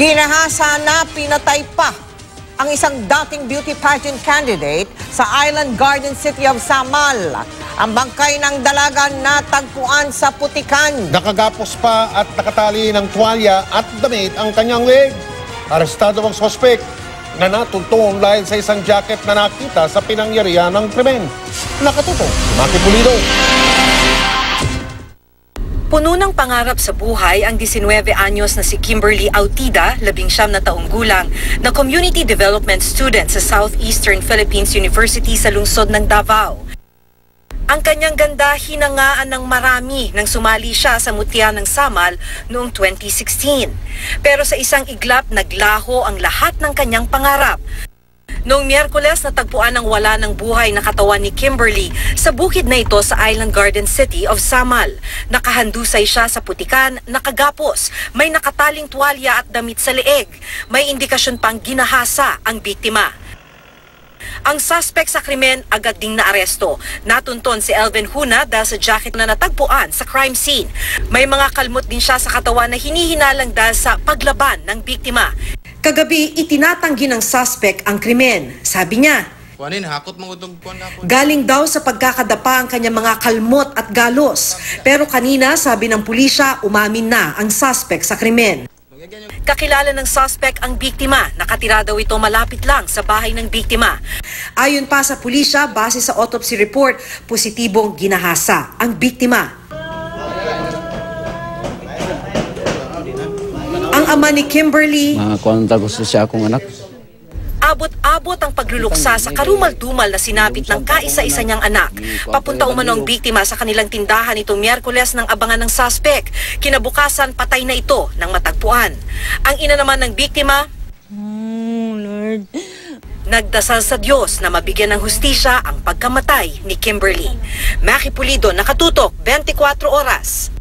Ginahasa na pinatay pa ang isang dating beauty pageant candidate sa Island Garden City of Samal. Ang bangkay ng dalaga natagpuan sa putikan. Nakagapos pa at nakatali ng tuwalya at damit ang kanyang leg. Arestado ang sospek na natuntong dahil sa isang jacket na nakita sa pinangyarihan ng krimen. Nakatutok, Maki Pulido. Puno ng pangarap sa buhay ang 19 anyos na si Kimberly Autida, 19 na taong gulang, na community development student sa Southeastern Philippines University sa lungsod ng Davao. Ang kanyang ganda hinangaan ng marami nang sumali siya sa mutya ng Samal noong 2016. Pero sa isang iglap, naglaho ang lahat ng kanyang pangarap. Noong Miyerkules, natagpuan ang wala ng buhay na katawan ni Kimberly sa bukid na ito sa Island Garden City of Samal. Nakahandusay siya sa putikan, nakagapos, may nakataling tuwalya at damit sa leeg. May indikasyon pang ginahasa ang biktima. Ang suspect sa krimen agad ding naaresto. Natunton si Elvin Huna dahil sa jacket na natagpuan sa crime scene. May mga kalmot din siya sa katawan na hinihinalang dahil sa paglaban ng biktima. Kagabi, itinatanggi ng suspect ang krimen. Sabi niya, galing daw sa pagkakadapa ang kanyang mga kalmot at galos. Pero kanina, sabi ng pulisya, umamin na ang suspect sa krimen. Kakilala ng suspect ang biktima. Nakatira daw ito malapit lang sa bahay ng biktima. Ayon pa sa pulisya, base sa autopsy report, positibong ginahasa ang biktima. Ang ama ni Kimberly, gusto siya akong anak. Abot-abot ang pagluluksa sa karumal-dumal na sinapit ng kaisa-isa niyang anak. Papunta umano ang biktima sa kanilang tindahan itong Miyerkules ng abangan ng suspect. Kinabukasan, patay na ito nang matagpuan. Ang ina naman ng biktima, Lord, nagdasal sa Diyos na mabigyan ng hustisya ang pagkamatay ni Kimberly. Maki Pulido, nakatutok, 24 oras.